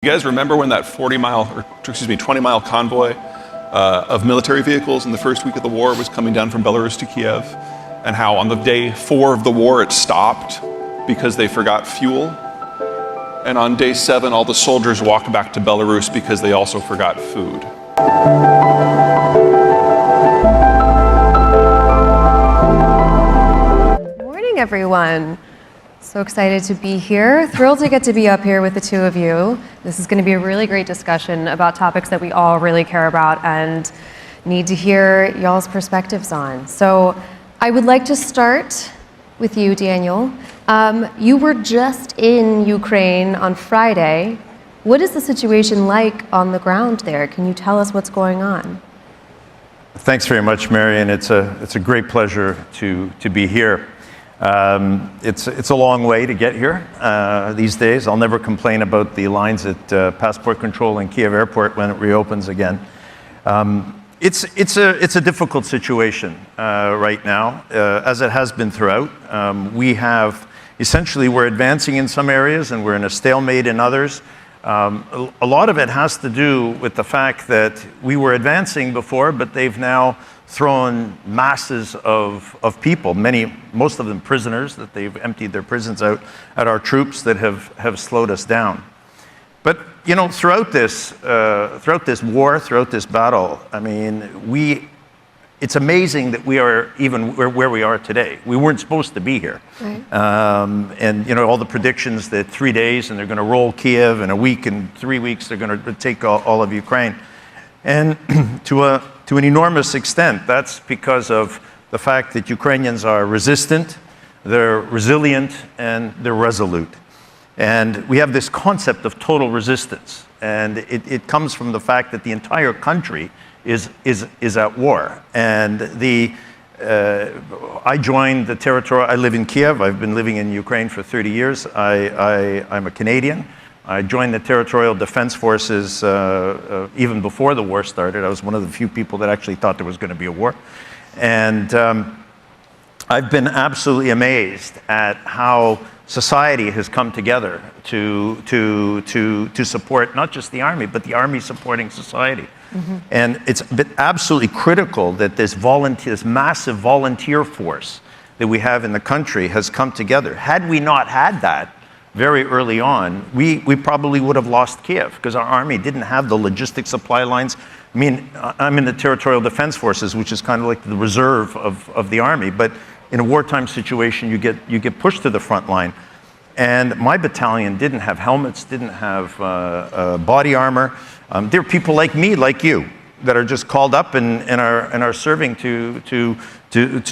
You guys remember when that 20-mile convoy of military vehicles in the first week of the war was coming down from Belarus to Kiev, and how on the day 4 of the war it stopped because they forgot fuel? And on day 7, all the soldiers walked back to Belarus because they also forgot food. Good morning, everyone. So excited to be here. Thrilled to get to be up here with the two of you. This is going to be a really great discussion about topics that we all really care about and need to hear y'all's perspectives on. So I would like to start with you, Daniel. You were just in Ukraine on Friday. What is the situation like on the ground there? Can you tell us what's going on? Thanks very much, Marian. It's a great pleasure to be here. It's a long way to get here these days. I'll never complain about the lines at passport control in Kiev airport when it reopens again. It's a difficult situation right now, as it has been throughout. We're advancing in some areas and we're in a stalemate in others. A lot of it has to do with the fact that we were advancing before, but they've now thrown masses of people, most of them prisoners, that they've emptied their prisons out at our troops that have slowed us down. But you know, throughout this war, throughout this battle, I mean, it's amazing that we are even where we are today. We weren't supposed to be here. Right. And you know, all the predictions that 3 days and they're going to roll Kiev, in a week and 3 weeks they're going to take all of Ukraine. And to an enormous extent, that's because of the fact that Ukrainians are resistant, they're resilient, and they're resolute. And we have this concept of total resistance. And it comes from the fact that the entire country is at war. And I joined the territorial, I live in Kiev, I've been living in Ukraine for 30 years. I'm a Canadian. I joined the Territorial Defense Forces even before the war started. I was one of the few people that actually thought there was going to be a war. And I've been absolutely amazed at how society has come together to support not just the Army, but the Army supporting society. Mm-hmm. And it's been absolutely critical that this massive volunteer force that we have in the country has come together. Had we not had that, very early on, we probably would have lost Kiev because our army didn't have the logistic supply lines. I mean, I'm in the Territorial Defense Forces, which is kind of like the reserve of the army, but in a wartime situation, you get pushed to the front line. And my battalion didn't have helmets, didn't have body armor. There are people like me, like you, that are just called up and are serving to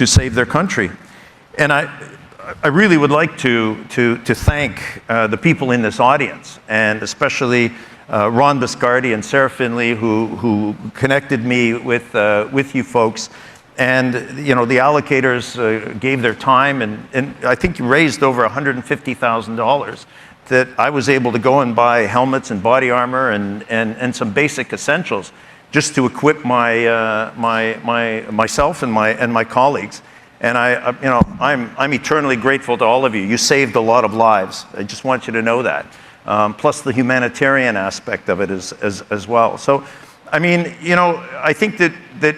save their country. And I really would like to thank the people in this audience, and especially Ron Biscardi and Sarah Finley, who connected me with you folks. And you know, the allocators gave their time, and I think you raised over $150,000 that I was able to go and buy helmets and body armor and some basic essentials just to equip myself and my colleagues. And I'm eternally grateful to all of you. You saved a lot of lives. I just want you to know that. Plus the humanitarian aspect of it as well. So, I mean, you know, I think that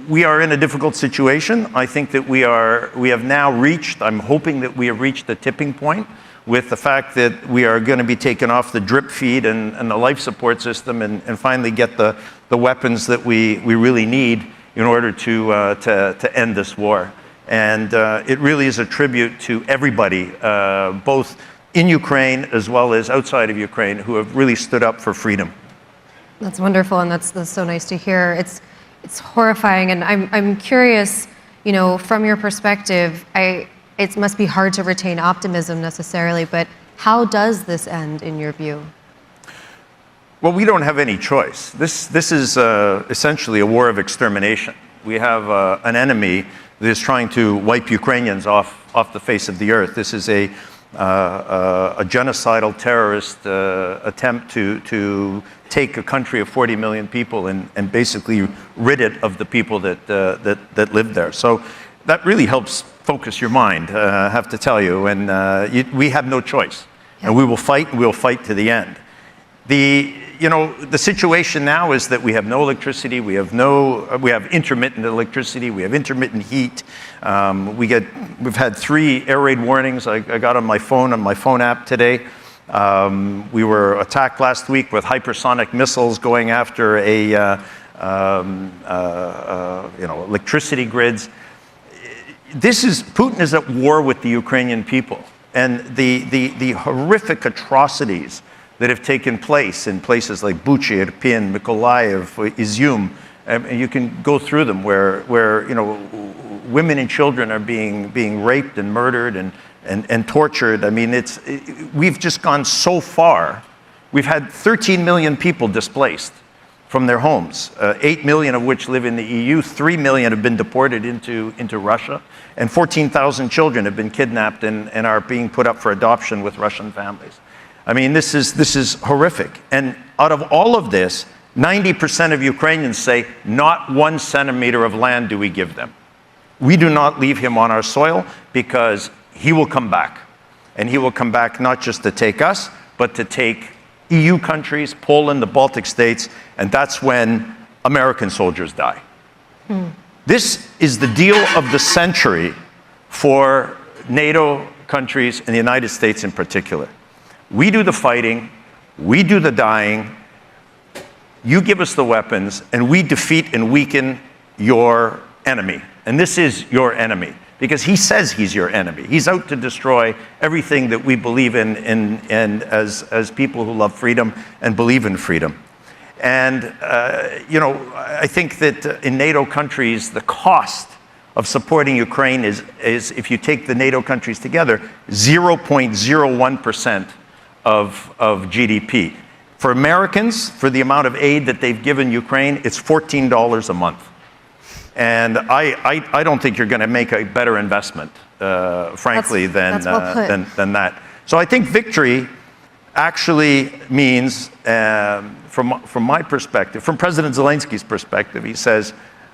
we are in a difficult situation. I think that we have now reached, I'm hoping that we have reached the tipping point with the fact that we are going to be taken off the drip feed and the life support system and finally get the weapons that we really need in order to end this war. And it really is a tribute to everybody, both in Ukraine as well as outside of Ukraine, who have really stood up for freedom. That's wonderful, and that's so nice to hear. It's horrifying, and I'm curious, you know, from your perspective, it must be hard to retain optimism necessarily, but how does this end in your view? Well, we don't have any choice. This is essentially a war of extermination. We have an enemy that is trying to wipe Ukrainians off the face of the earth. This is a genocidal terrorist attempt to take a country of 40 million people and basically rid it of the people that live there. So that really helps focus your mind, I have to tell you. And we have no choice. And we will fight to the end. The situation now is that we have no electricity, we have intermittent electricity, we have intermittent heat. We've had 3 air raid warnings I got on my phone app today. We were attacked last week with hypersonic missiles going after electricity grids. Putin is at war with the Ukrainian people, and the horrific atrocities that have taken place in places like Bucha, Irpin, Mykolaiv, Izium. And you can go through them where women and children are being raped and murdered and tortured. I mean, we've just gone so far. We've had 13 million people displaced from their homes, 8 million of which live in the EU, 3 million have been deported into Russia, and 14,000 children have been kidnapped and are being put up for adoption with Russian families. I mean, this is horrific. And out of all of this, 90% of Ukrainians say, not 1 centimeter of land do we give them. We do not leave him on our soil because he will come back. And he will come back not just to take us, but to take EU countries, Poland, the Baltic states, and that's when American soldiers die. This is the deal of the century for NATO countries and the United States in particular. We do the fighting, we do the dying, you give us the weapons, and we defeat and weaken your enemy. And this is your enemy, because he says he's your enemy. He's out to destroy everything that we believe in and as people who love freedom and believe in freedom. And, I think that in NATO countries, the cost of supporting Ukraine is if you take the NATO countries together, 0.01% of GDP. For Americans, for the amount of aid that they've given Ukraine, it's $14 a month. And I don't think you're going to make a better investment, frankly, than that. So I think victory actually means, from my perspective, from President Zelensky's perspective, he says,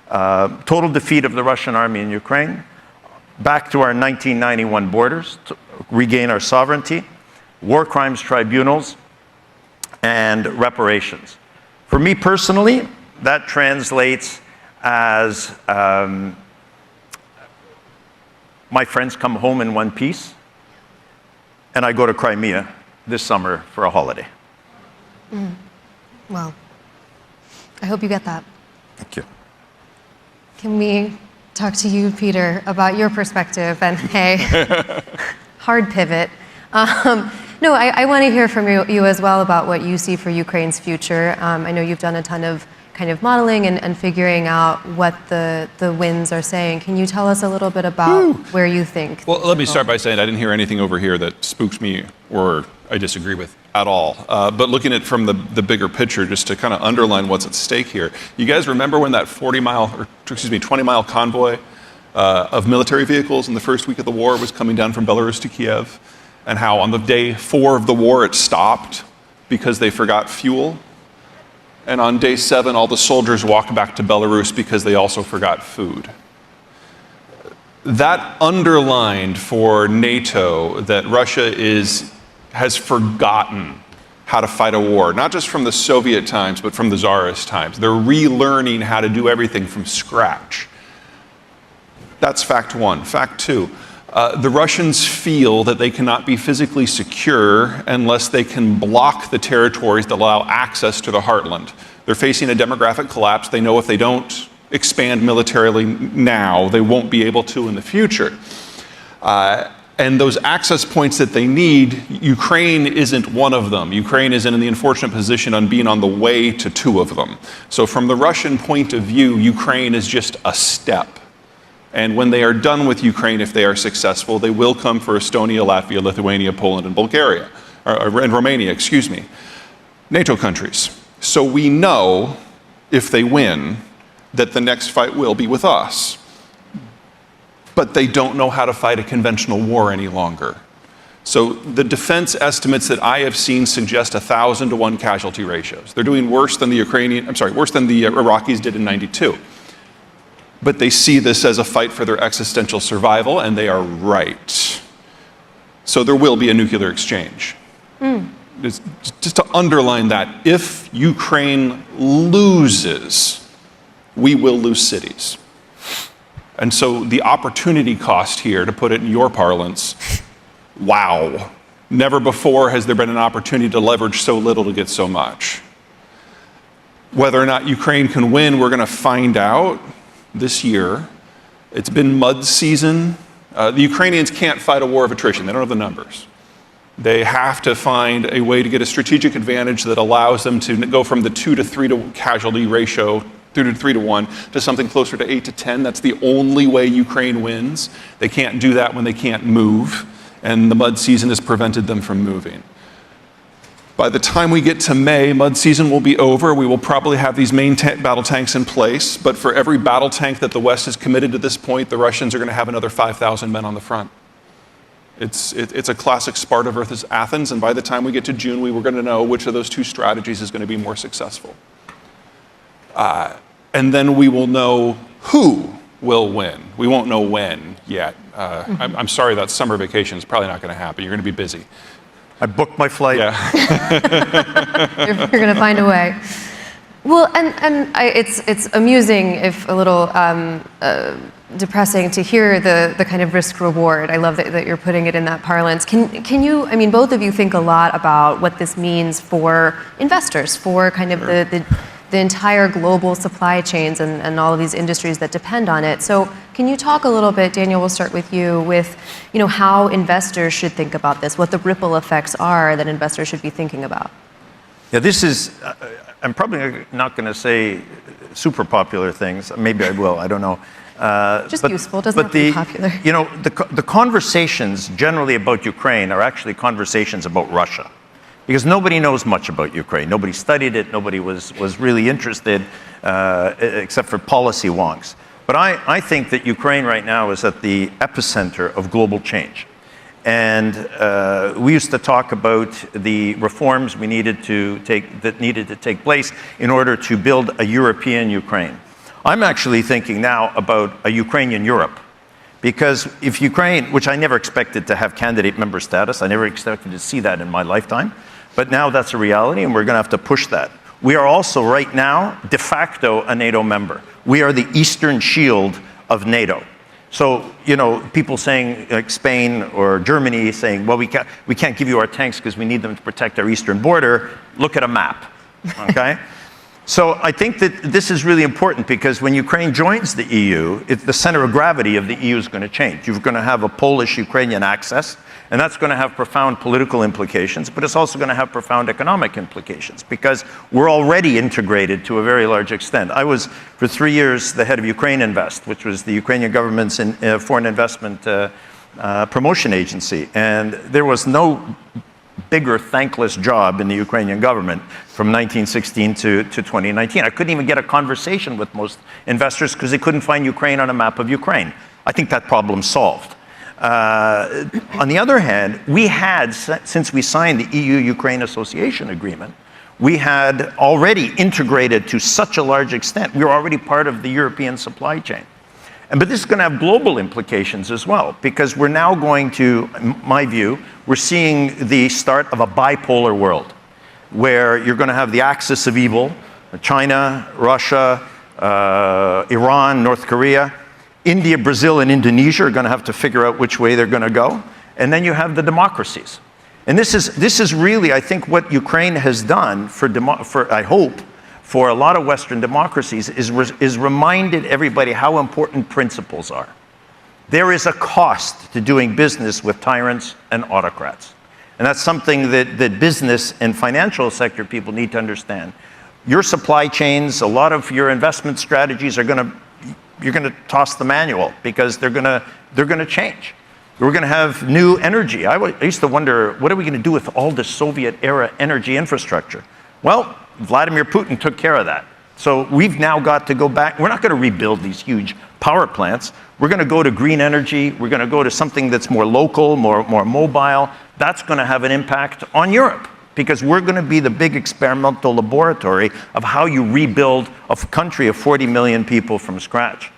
total defeat of the Russian army in Ukraine, back to our 1991 borders, to regain our sovereignty, war crimes tribunals, and reparations. For me personally, that translates as my friends come home in one piece, and I go to Crimea this summer for a holiday. Well, I hope you get that. Thank you. Can we talk to you, Peter, about your perspective? And hey, hard pivot. No, I want to hear from you as well about what you see for Ukraine's future. I know you've done a ton of kind of modeling and figuring out what the winds are saying. Can you tell us a little bit about where you think? Well, let me start by saying I didn't hear anything over here that spooks me or I disagree with at all. But looking at it from the bigger picture, just to kind of underline what's at stake here. You guys remember when that 20-mile convoy of military vehicles in the first week of the war was coming down from Belarus to Kiev? And how on the day 4 of the war it stopped because they forgot fuel? And on day 7, all the soldiers walked back to Belarus because they also forgot food. That underlined for NATO that Russia has forgotten how to fight a war, not just from the Soviet times, but from the Tsarist times. They're relearning how to do everything from scratch. That's fact 1. Fact 2. The Russians feel that they cannot be physically secure unless they can block the territories that allow access to the heartland. They're facing a demographic collapse. They know if they don't expand militarily now, they won't be able to in the future. And those access points that they need, Ukraine isn't one of them. Ukraine is in the unfortunate position on being on the way to 2 of them. So from the Russian point of view, Ukraine is just a step. And when they are done with Ukraine, if they are successful, they will come for Estonia, Latvia, Lithuania, Poland, and Bulgaria, and Romania, excuse me, NATO countries. So we know, if they win, that the next fight will be with us. But they don't know how to fight a conventional war any longer. So the defense estimates that I have seen suggest 1,000 to 1 casualty ratios. They're doing worse than the Iraqis did in '92. But they see this as a fight for their existential survival, and they are right. So there will be a nuclear exchange. just to underline that, if Ukraine loses, we will lose cities. And so the opportunity cost here, to put it in your parlance, wow. Never before has there been an opportunity to leverage so little to get so much. Whether or not Ukraine can win, we're going to find out this year. It's been mud season. The Ukrainians can't fight a war of attrition. They don't have the numbers. They have to find a way to get a strategic advantage that allows them to go from the 2 to 3 to casualty ratio, 2 to 3 to 1, to something closer to 8 to 10. That's the only way Ukraine wins. They can't do that when they can't move, and the mud season has prevented them from moving. By the time we get to May, mud season will be over. We will probably have these main battle tanks in place, but for every battle tank that the West has committed to this point, the Russians are going to have another 5,000 men on the front. It's a classic Sparta versus Athens, and by the time we get to June, we were going to know which of those two strategies is going to be more successful. And then we will know who will win. We won't know when yet. I'm sorry, that summer vacation is probably not going to happen. You're going to be busy. I booked my flight. Yeah. You're going to find a way. Well, it's amusing, if a little depressing, to hear the kind of risk reward. I love that you're putting it in that parlance. Can you, I mean, both of you think a lot about what this means for investors, for kind of the entire global supply chains and all of these industries that depend on it. So can you talk a little bit, Daniel, we'll start with you, with how investors should think about this, what the ripple effects are that investors should be thinking about? Yeah, this is, I'm probably not going to say super popular things. Maybe I will, I don't know. Just useful, doesn't have to be popular. The conversations generally about Ukraine are actually conversations about Russia. Because nobody knows much about Ukraine. Nobody studied it. Nobody was really interested, except for policy wonks. But I think that Ukraine right now is at the epicenter of global change. And we used to talk about the reforms that needed to take place in order to build a European Ukraine. I'm actually thinking now about a Ukrainian Europe. Because if Ukraine, which I never expected to have candidate member status, I never expected to see that in my lifetime, but now that's a reality, and we're going to have to push that. We are also right now de facto a NATO member. We are the eastern shield of NATO. So, people saying, like Spain or Germany saying, well, we can't give you our tanks because we need them to protect our eastern border. Look at a map, okay? So I think that this is really important, because when Ukraine joins the EU, the center of gravity of the EU is going to change. You're going to have a Polish-Ukrainian axis, and that's going to have profound political implications, but it's also going to have profound economic implications, because we're already integrated to a very large extent. I was, for 3 years, the head of Ukraine Invest, which was the Ukrainian government's foreign investment promotion agency, and there was no bigger thankless job in the Ukrainian government from 1916 to 2019. I couldn't even get a conversation with most investors because they couldn't find Ukraine on a map of Ukraine. I think that problem's solved. On the other hand, we had, since we signed the EU-Ukraine Association Agreement, we had already integrated to such a large extent. We were already part of the European supply chain. But this is going to have global implications as well, because we're now going to, in my view, we're seeing the start of a bipolar world, where you're going to have the axis of evil, China, Russia, Iran, North Korea. India, Brazil, and Indonesia are going to have to figure out which way they're going to go. And then you have the democracies. And this is really, I think, what Ukraine has done for I hope, for a lot of Western democracies, is reminded everybody how important principles are. There is a cost to doing business with tyrants and autocrats. And that's something that business and financial sector people need to understand. Your supply chains, a lot of your investment strategies you're going to toss the manual, because they're going to change. We're going to have new energy. I used to wonder, what are we going to do with all the Soviet-era energy infrastructure? Well, Vladimir Putin took care of that. So we've now got to go back. We're not going to rebuild these huge power plants. We're going to go to green energy. We're going to go to something that's more local, more mobile. That's going to have an impact on Europe, because we're going to be the big experimental laboratory of how you rebuild a country of 40 million people from scratch.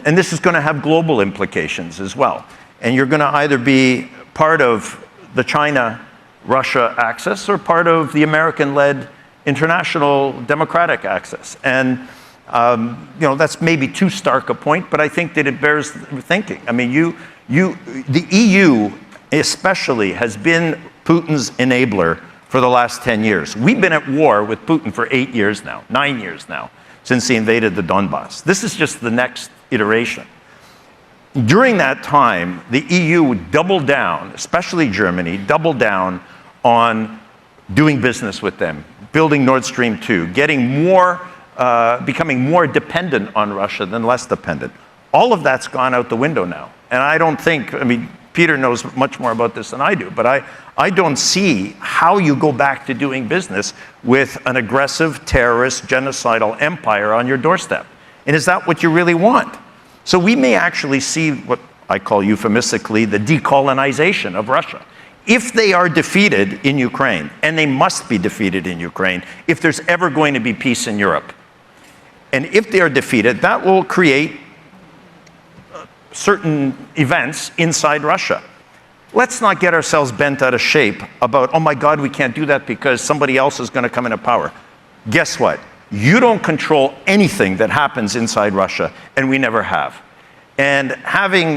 And this is going to have global implications as well. And you're going to either be part of the China Russia axis or part of the American-led international democratic axis. And that's maybe too stark a point, but I think that it bears thinking. I mean, the EU especially has been Putin's enabler for the last 10 years. We've been at war with Putin for 8 years now, 9 years now, since he invaded the Donbass. This is just the next iteration. During that time, the EU doubled down, especially Germany, doubled down on doing business with them, building Nord Stream 2, getting more, becoming more dependent on Russia than less dependent. All of that's gone out the window now. And I don't think, I mean, Peter knows much more about this than I do, but I don't see how you go back to doing business with an aggressive, terrorist, genocidal empire on your doorstep. And is that what you really want? So we may actually see what I call euphemistically the decolonization of Russia. If they are defeated in Ukraine, and they must be defeated in Ukraine, if there's ever going to be peace in Europe, and if they are defeated, that will create certain events inside Russia. Let's not get ourselves bent out of shape about, oh my God, we can't do that because somebody else is going to come into power. Guess what? You don't control anything that happens inside Russia, and we never have. And having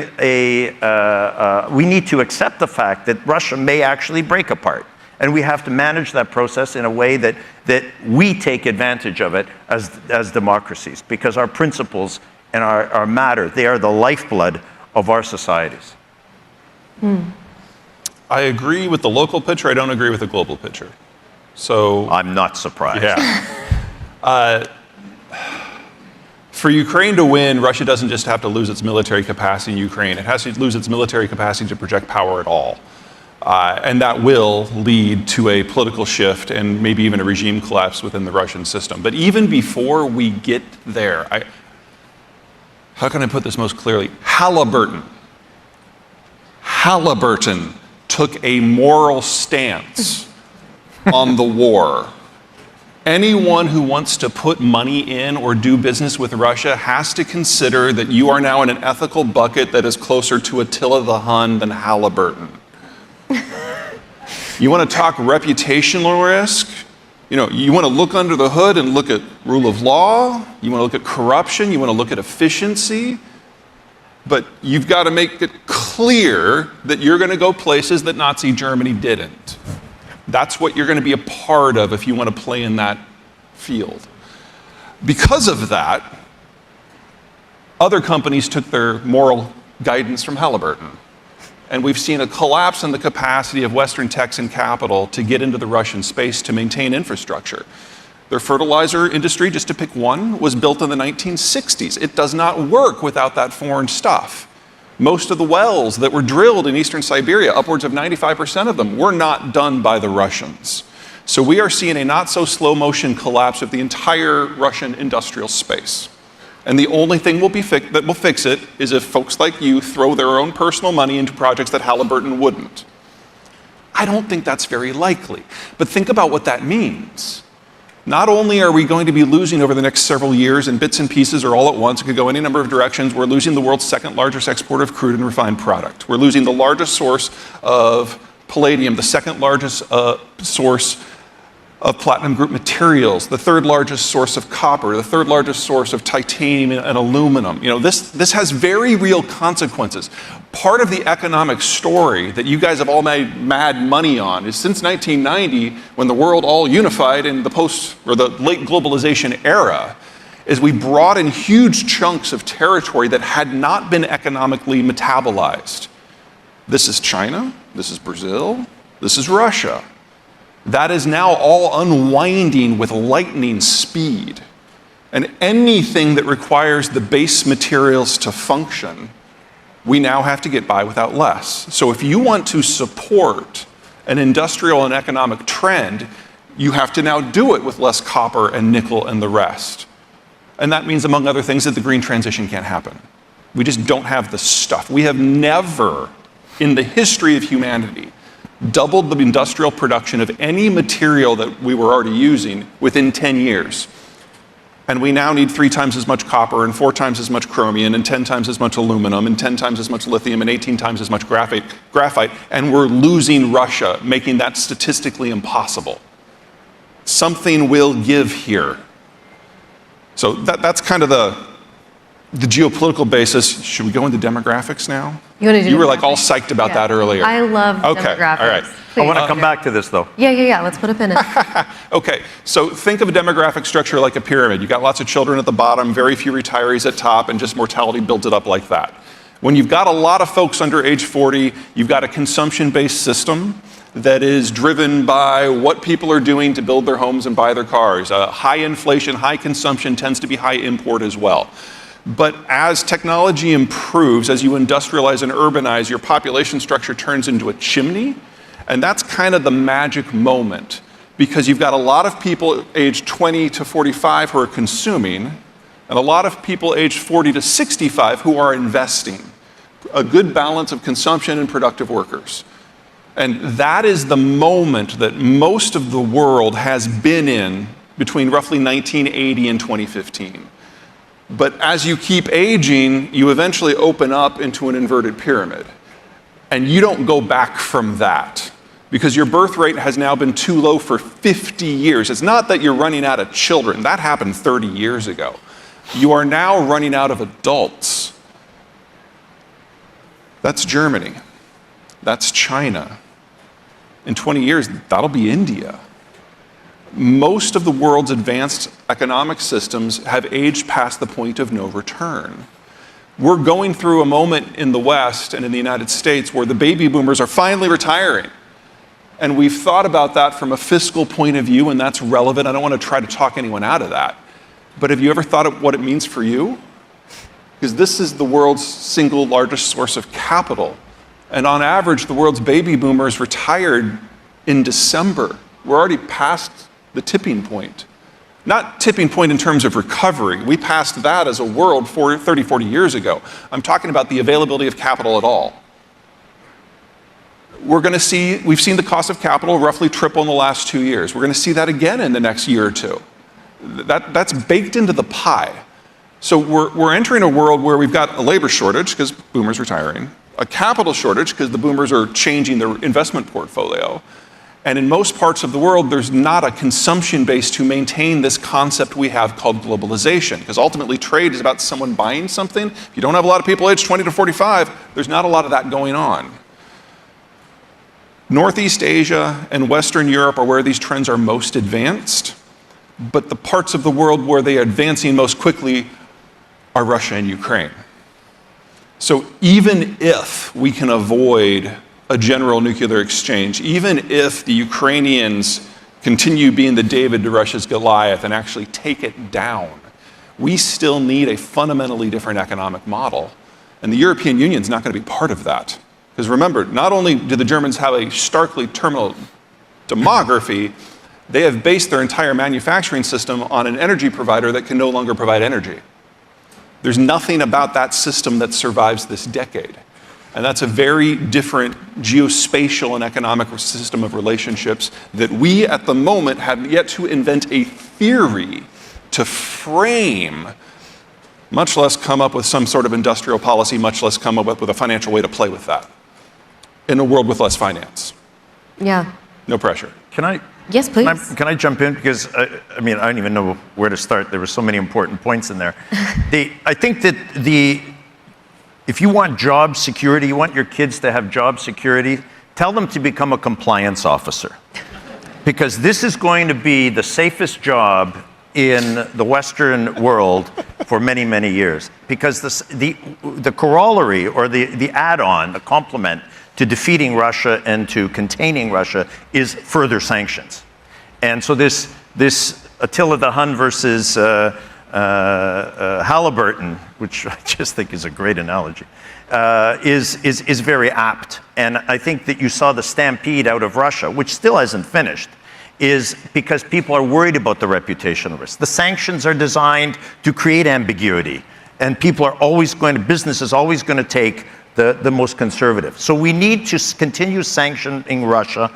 we need to accept the fact that Russia may actually break apart. And we have to manage that process in a way that we take advantage of it as democracies, because our principles and our matter, they are the lifeblood of our societies. I agree with the local picture. I don't agree with the global picture. So I'm not surprised. Yeah. For Ukraine to win, Russia doesn't just have to lose its military capacity in Ukraine. It has to lose its military capacity to project power at all. And that will lead to a political shift and maybe even a regime collapse within the Russian system. But even before we get there, how can I put this most clearly? Halliburton took a moral stance on the war. Anyone who wants to put money in or do business with Russia has to consider that you are now in an ethical bucket that is closer to Attila the Hun than Halliburton. You want to talk reputational risk? You want to look under the hood and look at rule of law. You want to look at corruption. You want to look at efficiency. But you've got to make it clear that you're going to go places that Nazi Germany didn't. That's what you're going to be a part of if you want to play in that field. Because of that, other companies took their moral guidance from Halliburton. And we've seen a collapse in the capacity of Western techs and capital to get into the Russian space to maintain infrastructure. Their fertilizer industry, just to pick one, was built in the 1960s. It does not work without that foreign stuff. Most of the wells that were drilled in eastern Siberia, upwards of 95% of them, were not done by the Russians. So we are seeing a not so slow motion collapse of the entire Russian industrial space. And the only thing that will fix it is if folks like you throw their own personal money into projects that Halliburton wouldn't. I don't think that's very likely. But think about what that means. Not only are we going to be losing over the next several years in bits and pieces or all at once, it could go any number of directions, we're losing the world's second largest exporter of crude and refined product. We're losing the largest source of palladium, the second largest source of platinum group materials, the third largest source of copper, the third largest source of titanium and aluminum. This has very real consequences. Part of the economic story that you guys have all made mad money on is since 1990, when the world all unified in the late globalization era, is we brought in huge chunks of territory that had not been economically metabolized. This is China, this is Brazil, this is Russia. That is now all unwinding with lightning speed. And anything that requires the base materials to function, we now have to get by without less. So if you want to support an industrial and economic trend, you have to now do it with less copper and nickel and the rest. And that means, among other things, that the green transition can't happen. We just don't have the stuff. We have never, in the history of humanity, doubled the industrial production of any material that we were already using within 10 years. And we now need 3 times as much copper and 4 times as much chromium and 10 times as much aluminum and 10 times as much lithium and 18 times as much graphite. And we're losing Russia, making that statistically impossible. Something will give here. So that's kind of the geopolitical basis. Should we go into demographics now? You were like all psyched about that earlier. I love demographics. All right. I want to come back to this, though. Yeah. Let's put a pin in it. Okay, so think of a demographic structure like a pyramid. You've got lots of children at the bottom, very few retirees at top, and just mortality builds it up like that. When you've got a lot of folks under age 40, you've got a consumption-based system that is driven by what people are doing to build their homes and buy their cars. High inflation, high consumption tends to be high import as well. But as technology improves, as you industrialize and urbanize, your population structure turns into a chimney. And that's kind of the magic moment, because you've got a lot of people aged 20 to 45 who are consuming, and a lot of people aged 40 to 65 who are investing. A good balance of consumption and productive workers. And that is the moment that most of the world has been in between roughly 1980 and 2015. But as you keep aging, you eventually open up into an inverted pyramid. And you don't go back from that, because your birth rate has now been too low for 50 years. It's not that you're running out of children. That happened 30 years ago. You are now running out of adults. That's Germany. That's China. In 20 years, that'll be India. Most of the world's advanced economic systems have aged past the point of no return. We're going through a moment in the West and in the United States where the baby boomers are finally retiring. And we've thought about that from a fiscal point of view, and that's relevant. I don't want to try to talk anyone out of that. But have you ever thought of what it means for you? Because this is the world's single largest source of capital. And on average, the world's baby boomers retired in December. We're already past the tipping point. Not tipping point in terms of recovery. We passed that as a world 30, 40 years ago. I'm talking about the availability of capital at all. We've seen the cost of capital roughly triple in the last 2 years. We're going to see that again in the next year or two. That's baked into the pie. So we're entering a world where we've got a labor shortage because boomers retiring, a capital shortage because the boomers are changing their investment portfolio. And in most parts of the world, there's not a consumption base to maintain this concept we have called globalization, because ultimately trade is about someone buying something. If you don't have a lot of people aged 20 to 45, there's not a lot of that going on. Northeast Asia and Western Europe are where these trends are most advanced, but the parts of the world where they are advancing most quickly are Russia and Ukraine. So even if we can avoid a general nuclear exchange, even if the Ukrainians continue being the David to Russia's Goliath and actually take it down, we still need a fundamentally different economic model. And the European Union's not going to be part of that. Because remember, not only do the Germans have a starkly terminal demography, they have based their entire manufacturing system on an energy provider that can no longer provide energy. There's nothing about that system that survives this decade. And that's a very different geospatial and economic system of relationships that we, at the moment, have yet to invent a theory to frame, much less come up with some sort of industrial policy, much less come up with a financial way to play with that in a world with less finance. Yeah. No pressure. Can I? Yes, please. Can I jump in? Because, I don't even know where to start. There were so many important points in there. I think that if you want job security, you want your kids to have job security, tell them to become a compliance officer. Because this is going to be the safest job in the Western world for many, many years. Because the corollary, or the add-on, the complement to defeating Russia and to containing Russia is further sanctions. And so this Attila the Hun versus Halliburton, which I just think is a great analogy, is very apt. And I think that you saw the stampede out of Russia, which still hasn't finished, is because people are worried about the reputational risk. The sanctions are designed to create ambiguity, and business is always going to take the most conservative. So we need to continue sanctioning Russia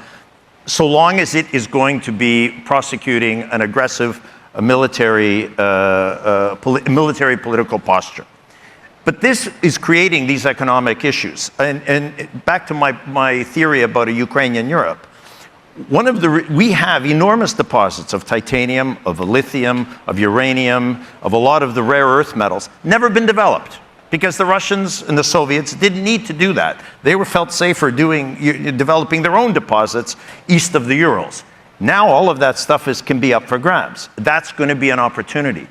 so long as it is going to be prosecuting an aggressive military political posture. But this is creating these economic issues. And back to my theory about a Ukrainian Europe. We have enormous deposits of titanium, of lithium, of uranium, of a lot of the rare earth metals, never been developed because the Russians and the Soviets didn't need to do that. They felt safer developing their own deposits east of the Urals. Now all of that stuff can be up for grabs. That's going to be an opportunity.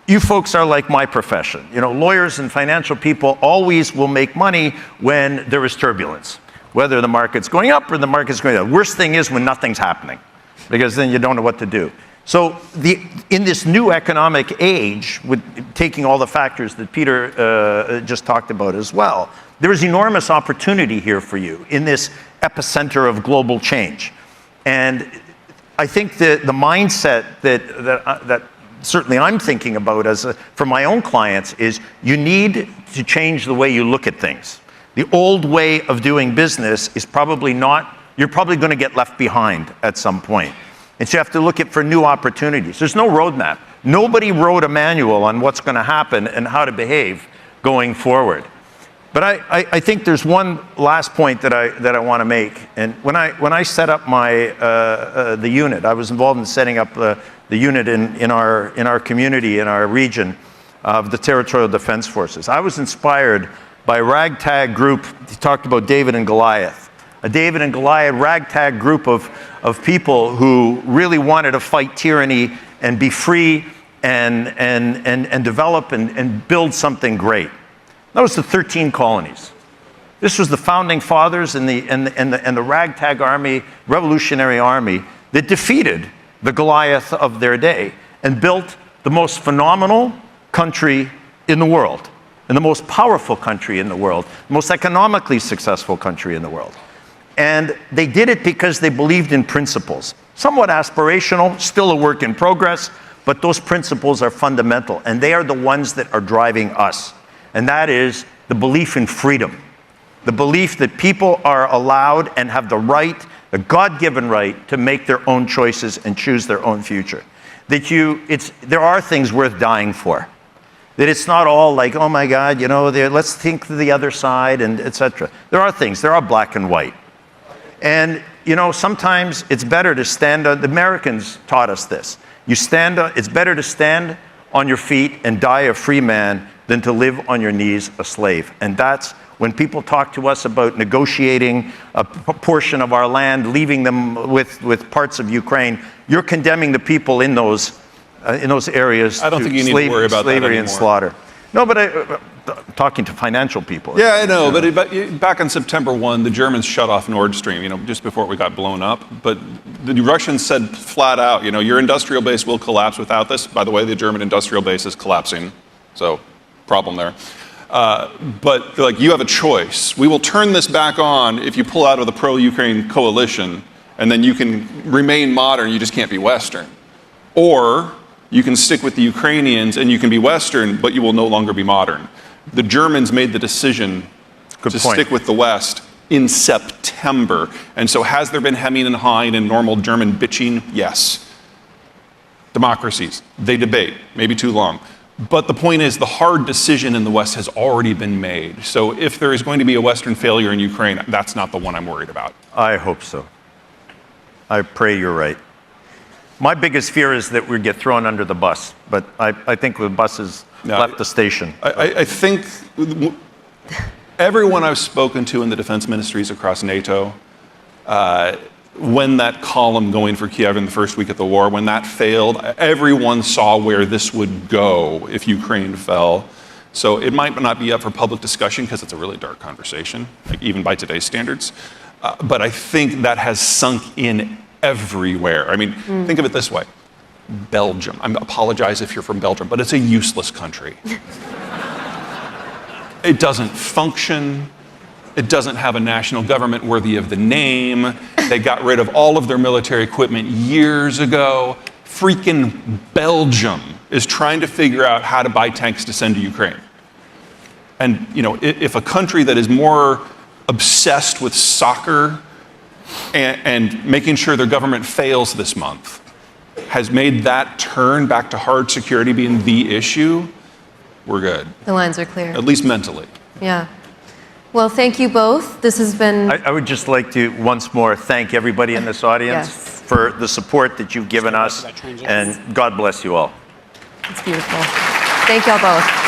You folks are like my profession. Lawyers and financial people always will make money when there is turbulence, whether the market's going up or the market's going down. The worst thing is when nothing's happening, because then you don't know what to do. So in this new economic age, with taking all the factors that Peter just talked about as well, there is enormous opportunity here for you in this epicenter of global change. And I think that the mindset that certainly I'm thinking about for my own clients is you need to change the way you look at things. The old way of doing business is probably not, you're probably going to get left behind at some point. And so you have to look for new opportunities. There's no roadmap. Nobody wrote a manual on what's going to happen and how to behave going forward. But I think there's one last point that I want to make. And when I set up the unit, I was involved in setting up the unit in our community, in our region of the Territorial Defense Forces. I was inspired by a ragtag group. He talked about David and Goliath. A David and Goliath ragtag group of people who really wanted to fight tyranny and be free and develop and build something great. That was the 13 colonies. This was the founding fathers and the ragtag army, revolutionary army, that defeated the Goliath of their day and built the most phenomenal country in the world, and the most powerful country in the world, the most economically successful country in the world. And they did it because they believed in principles. Somewhat aspirational, still a work in progress, but those principles are fundamental, and they are the ones that are driving us. And that is the belief in freedom. The belief that people are allowed and have the right, the God-given right, to make their own choices and choose their own future. That there are things worth dying for. That it's not all like, oh my God, let's think to the other side, and etc. There are things, there are black and white. And, sometimes it's better to stand on, the Americans taught us this. It's better to stand on your feet and die a free man than to live on your knees a slave. And that's when people talk to us about negotiating a portion of our land, leaving them with parts of Ukraine, you're condemning the people in those areas. I don't think you need to worry about that slavery anymore. And slaughter. No, but I'm talking to financial people. Yeah, I know, but back on September 1, the Germans shut off Nord Stream, just before we got blown up. But the Russians said flat out, your industrial base will collapse without this. By the way, the German industrial base is collapsing, so problem there. But they're like, you have a choice. We will turn this back on if you pull out of the pro-Ukraine coalition, and then you can remain modern, you just can't be Western. Or you can stick with the Ukrainians and you can be Western, but you will no longer be modern. The Germans made the decision to stick with the West in September. And so has there been hemming and hawing and normal German bitching? Yes. Democracies, they debate, maybe too long. But the point is, the hard decision in the West has already been made. So if there is going to be a Western failure in Ukraine, that's not the one I'm worried about. I hope so. I pray you're right. My biggest fear is that we get thrown under the bus, but I think the bus has left the station. I think everyone I've spoken to in the defense ministries across NATO, when that column going for Kiev in the first week of the war, when that failed, everyone saw where this would go if Ukraine fell. So it might not be up for public discussion because it's a really dark conversation, even by today's standards. But I think that has sunk in everywhere. I mean, think of it this way. Belgium. I apologize if you're from Belgium, but it's a useless country. It doesn't function. It doesn't have a national government worthy of the name. They got rid of all of their military equipment years ago. Freaking Belgium is trying to figure out how to buy tanks to send to Ukraine. And, if a country that is more obsessed with soccer and making sure their government fails this month has made that turn back to hard security being the issue, we're good. The lines are clear. At least mentally. Yeah. Well, thank you both. This has been... I would just like to once more thank everybody in this audience Yes. for the support that you've given us, and God bless you all. It's beautiful. Thank y'all both.